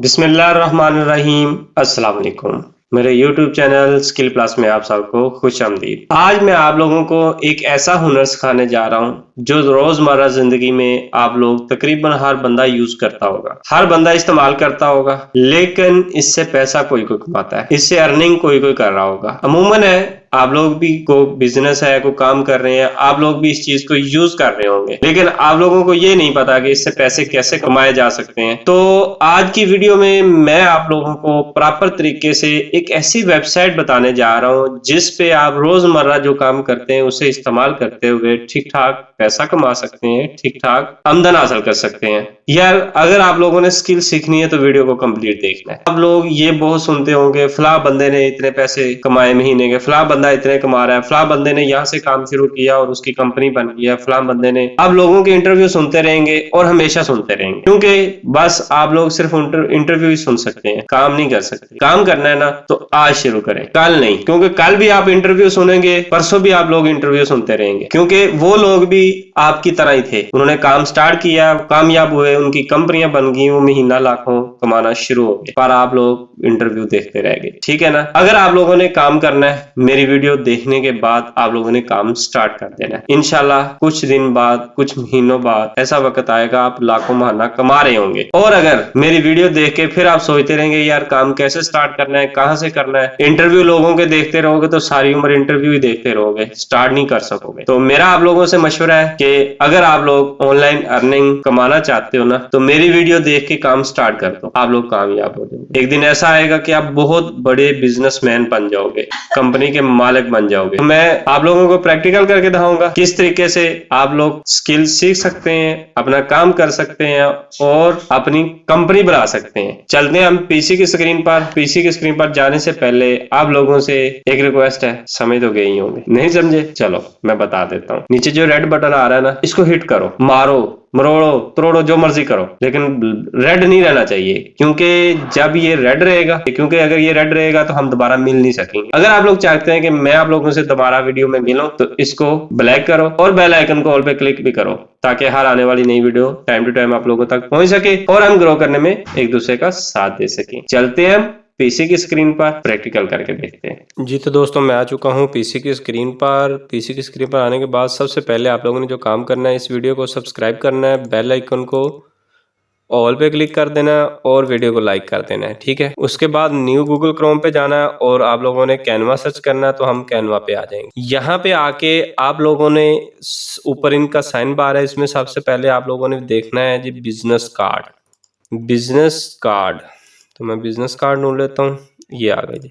बिस्मिल्लाहिर्रहमानिर्रहीम। अस्सलाम वालेकुम। मेरे YouTube चैनल स्किल प्लस में आप सबको खुश आमदीद। आज मैं आप लोगों को एक ऐसा हुनर सिखाने जा रहा हूँ जो रोजमर्रा जिंदगी में आप लोग तकरीबन हर बंदा यूज करता होगा, हर बंदा इस्तेमाल करता होगा, लेकिन इससे पैसा कोई कोई कमाता है, इससे अर्निंग कोई कोई कर रहा होगा। अमूमन है आप लोग भी को बिजनेस है, को काम कर रहे हैं, आप लोग भी इस चीज को यूज कर रहे होंगे, लेकिन आप लोगों को ये नहीं पता कि इससे पैसे कैसे कमाए जा सकते हैं। तो आज की वीडियो में मैं आप लोगों को प्रॉपर तरीके से एक ऐसी वेबसाइट बताने जा रहा हूँ जिस पे आप रोजमर्रा जो काम करते हैं उसे इस्तेमाल करते हुए ठीक ठाक पैसा कमा सकते हैं, ठीक ठाक आमदन हासिल कर सकते हैं। यार अगर आप लोगों ने स्किल सीखनी है तो वीडियो को कंप्लीट देखना है। आप लोग ये बहुत सुनते होंगे फला बंदे ने इतने पैसे कमाए महीने के, फला बंदा इतने कमा रहा है, फला बंदे ने यहाँ से काम शुरू किया और उसकी कंपनी बन गई है, फला बंदे ने। आप लोगों के इंटरव्यू सुनते रहेंगे और हमेशा सुनते रहेंगे, क्योंकि बस आप लोग सिर्फ इंटरव्यू ही सुन सकते हैं, काम नहीं कर सकते। काम करना है ना तो आज शुरू करें, कल नहीं, क्योंकि कल भी आप इंटरव्यू सुनेंगे, परसों भी आप लोग इंटरव्यू सुनते रहेंगे, क्योंकि वो लोग भी आपकी तरह ही थे। उन्होंने काम स्टार्ट किया, कामयाब हुए, उनकी कंपनियां बन गई, वो महीना लाखों कमाना शुरू हो गए, पर आप लोग इंटरव्यू देखते रह गए। ठीक है ना। अगर आप लोगों ने काम करना है, मेरी वीडियो देखने के बाद आप लोगों ने काम स्टार्ट कर देना है। इंशाल्लाह कुछ दिन बाद, कुछ महीनों बाद ऐसा वक्त आएगा आप लाखों महाना कमा रहे होंगे। और अगर मेरी वीडियो देख के फिर आप सोचते रहेंगे यार काम कैसे स्टार्ट करना है, कहां से करना है, इंटरव्यू लोगों के देखते रहोगे तो सारी उम्र इंटरव्यू ही देखते रहोगे, स्टार्ट नहीं कर सकोगे। तो मेरा आप लोगों से मशवरा है कि अगर आप लोग ऑनलाइन अर्निंग कमाना चाहते हो ना तो मेरी वीडियो देख के काम स्टार्ट कर दो, आप लोग कामयाब हो जाओगे। एक दिन ऐसा आएगा कि आप बहुत बड़े बिजनेसमैन बन जाओगे, कंपनी के मालिक बन जाओगे। तो मैं आप लोगों को प्रैक्टिकल करके दिखाऊंगा किस तरीके से आप लोग स्किल सीख सकते हैं, अपना काम कर सकते हैं और अपनी कंपनी बना सकते हैं। चलते हैं हम पीसी की स्क्रीन पर। पीसी की स्क्रीन पर जाने से पहले आप लोगों से एक रिक्वेस्ट है, समझ तो गए ही होंगे, नहीं समझे चलो मैं बता देता हूँ। नीचे जो रेड बटन आ रहा है ना, इसको हिट करो, मारो, मरोड़ो, तोड़ो, जो मर्जी करो, लेकिन रेड नहीं रहना चाहिए, क्योंकि जब ये रेड रहेगा, क्योंकि अगर ये रेड रहेगा तो हम दोबारा मिल नहीं सकेंगे। अगर आप लोग चाहते हैं कि मैं आप लोगों से दोबारा वीडियो में मिलूं तो इसको ब्लैक करो और बेल आइकन को ऑल पे क्लिक भी करो, ताकि हर आने वाली नई वीडियो टाइम टू टाइम आप लोगों तक पहुंच सके और हम ग्रो करने में एक दूसरे का साथ दे सके। चलते हैं पीसी की स्क्रीन पर प्रैक्टिकल करके देखते हैं। जी तो दोस्तों मैं आ चुका हूँ पीसी की स्क्रीन पर। पीसी की स्क्रीन पर आने के बाद सबसे पहले आप लोगों ने जो काम करना है, इस वीडियो को सब्सक्राइब करना है, बेल आइकन को ऑल पे क्लिक कर देना है और वीडियो को लाइक कर देना है। ठीक है। उसके बाद न्यू गूगल क्रोम पे जाना है और आप लोगों ने कैनवा सर्च करना है, तो हम कैनवा पे आ जाएंगे। यहाँ पे आके आप लोगों ने ऊपर इनका साइन बार है, इसमें सबसे पहले आप लोगों ने देखना है जी बिजनेस कार्ड। बिजनेस कार्ड, तो मैं बिजनेस कार्ड ढूंढ लेता हूँ, ये आ गया जी।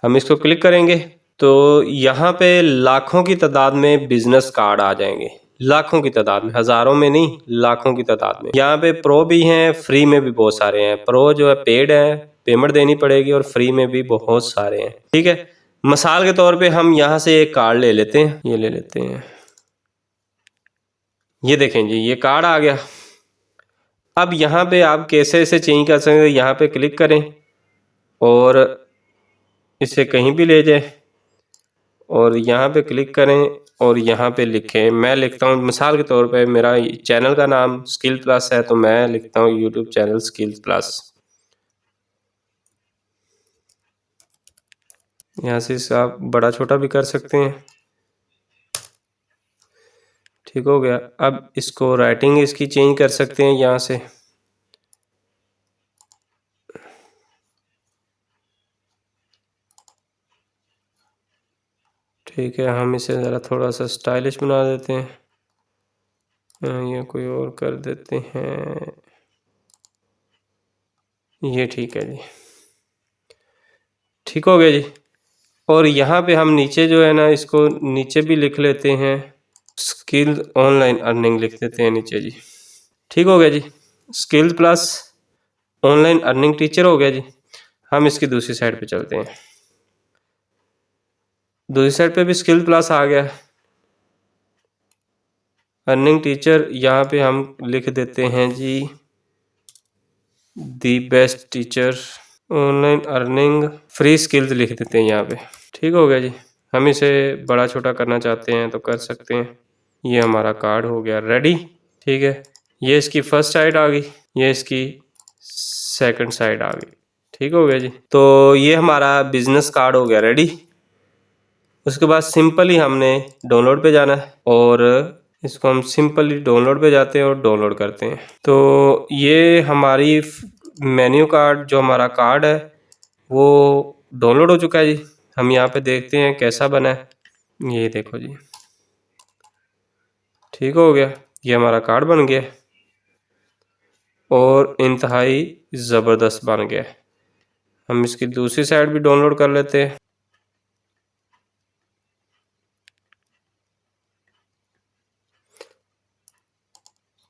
हम इसको क्लिक करेंगे तो यहाँ पे लाखों की तादाद में बिजनेस कार्ड आ जाएंगे, लाखों की तादाद में, हजारों में नहीं, लाखों की तादाद में। यहाँ पे प्रो भी हैं, फ्री में भी बहुत सारे हैं। प्रो जो है पेड है, पेमेंट देनी पड़ेगी, और फ्री में भी बहुत सारे हैं। ठीक है। मिसाल के तौर पे हम यहाँ से एक कार्ड ले लेते हैं, ये ले लेते हैं, ये देखें जी, ये कार्ड आ गया। अब यहाँ पे आप कैसे इसे चेंज कर सकते हैं, यहाँ पे क्लिक करें और इसे कहीं भी ले जाए और यहाँ पे क्लिक करें और यहाँ पे लिखें, मैं लिखता हूँ मिसाल के तौर पे मेरा चैनल का नाम स्किल प्लस है, तो मैं लिखता हूँ यूट्यूब चैनल स्किल प्लस। यहाँ से इसे आप बड़ा छोटा भी कर सकते हैं। ठीक हो गया। अब इसको राइटिंग इसकी चेंज कर सकते हैं यहाँ से, ठीक है। हम इसे ज़रा थोड़ा सा स्टाइलिश बना देते हैं, ये कोई और कर देते हैं, ये ठीक है जी, ठीक हो गया जी। और यहाँ पे हम नीचे जो है ना, इसको नीचे भी लिख लेते हैं, स्किल ऑनलाइन अर्निंग लिख देते हैं नीचे जी। ठीक हो गया जी, skill plus online earning teacher हो गया जी। हम इसकी दूसरी साइड पे चलते हैं, दूसरी साइड पे भी स्किल प्लस आ गया, अर्निंग टीचर। यहाँ पे हम लिख देते हैं जी the best teacher online earning free skills लिख देते हैं यहाँ पे। ठीक हो गया जी। हम इसे बड़ा छोटा करना चाहते हैं तो कर सकते हैं। ये हमारा कार्ड हो गया रेडी। ठीक है, ये इसकी फर्स्ट साइड आ गई, ये इसकी सेकंड साइड आ गई। ठीक हो गया जी। तो ये हमारा बिजनेस कार्ड हो गया रेडी। उसके बाद सिंपली हमने डाउनलोड पे जाना है और इसको हम सिंपली डाउनलोड पे जाते हैं और डाउनलोड करते हैं। तो ये हमारी मेन्यू कार्ड जो हमारा कार्ड है वो डाउनलोड हो चुका है जी। हम यहाँ पे देखते हैं कैसा बना है। ये देखो जी, ठीक हो गया, ये हमारा कार्ड बन गया और इंतहाई ज़बरदस्त बन गया। हम इसकी दूसरी साइड भी डाउनलोड कर लेते हैं।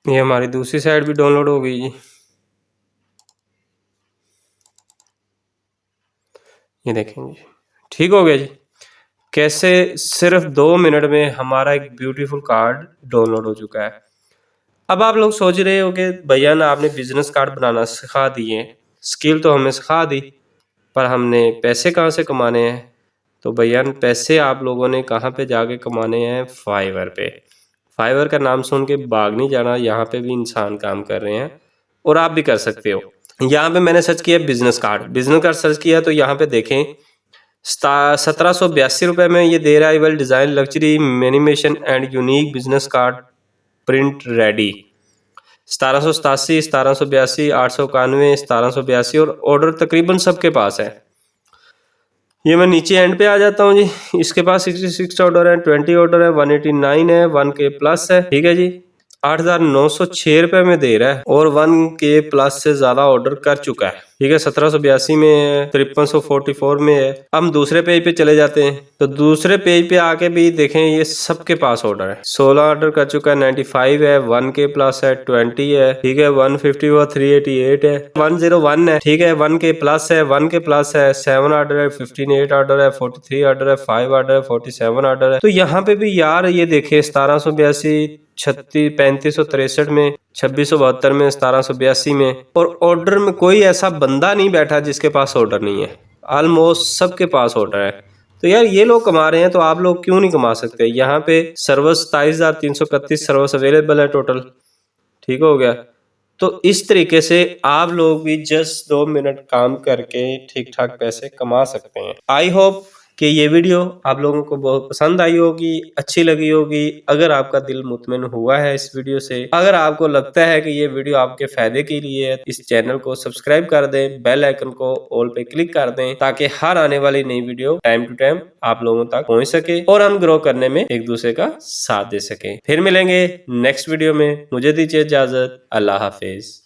ये हमारी दूसरी साइड भी डाउनलोड हो गई जी। ये देखें जी, ठीक हो गया जी। कैसे सिर्फ 2 मिनट में हमारा एक ब्यूटीफुल कार्ड डाउनलोड हो चुका है। अब आप लोग सोच रहे हो कि भैया ना आपने बिजनेस कार्ड बनाना सिखा दिए, स्किल तो हमें सिखा दी, पर हमने पैसे कहाँ से कमाने हैं? तो भैया पैसे आप लोगों ने कहाँ पे जाके कमाने हैं? फाइवर पे। फाइवर का नाम सुन के भाग नहीं जाना, यहाँ पे भी इंसान काम कर रहे हैं और आप भी कर सकते हो। यहाँ पे मैंने सर्च किया बिजनेस कार्ड सर्च किया तो यहाँ पे देखें 1782 में ये दे रहा है। वेल डिजाइन लग्जरी मिनिमेशन and unique business card print ready. 1787, 1782, 891, 1782 और ऑर्डर तकरीबन सबके पास है। ये मैं नीचे एंड पे आ जाता हूँ जी। इसके पास 66 ऑर्डर है, 20 ऑर्डर है, 189 है, 1K प्लस है। ठीक है जी, 8,906 में दे रहा है और 1K प्लस से ज्यादा ऑर्डर कर चुका है। ठीक है, 1782 में है, 5344 में है। हम दूसरे पेज पे चले जाते हैं तो दूसरे पेज पे आके भी देखें ये सबके पास ऑर्डर है। 16 ऑर्डर कर चुका है, 95 है, 1K प्लस है, 20 है। ठीक है, 150 हुआ, 388 है, 101 है। ठीक है, 1K प्लस है, 1K प्लस है, 7 ऑर्डर है, 15 ऑर्डर है, 43 ऑर्डर है, 5 ऑर्डर है, 47 ऑर्डर है। तो यहाँ पे भी यार ये देखे 1782, 3563 में, 2672 में, 1782 में, और ऑर्डर में कोई ऐसा बंदा नहीं बैठा जिसके पास ऑर्डर नहीं है। ऑलमोस्ट सबके पास ऑर्डर है। तो यार ये लोग कमा रहे हैं तो आप लोग क्यों नहीं कमा सकते? यहाँ पे सर्विस 27,331 सर्विस अवेलेबल है टोटल। ठीक हो गया। तो इस तरीके से आप लोग भी जस्ट 2 मिनट काम करके ठीक ठाक पैसे कमा सकते हैं। आई होप कि ये वीडियो आप लोगों को बहुत पसंद आई होगी, अच्छी लगी होगी। अगर आपका दिल मुतमिन हुआ है इस वीडियो से, अगर आपको लगता है कि ये वीडियो आपके फायदे के लिए है, इस चैनल को सब्सक्राइब कर दें, बेल आइकन को ऑल पे क्लिक कर दें ताकि हर आने वाली नई वीडियो टाइम टू टाइम आप लोगों तक पहुंच सके और हम ग्रो करने में एक दूसरे का साथ दे सके। फिर मिलेंगे नेक्स्ट वीडियो में। मुझे दीजिए इजाजत। अल्लाह हाफिज।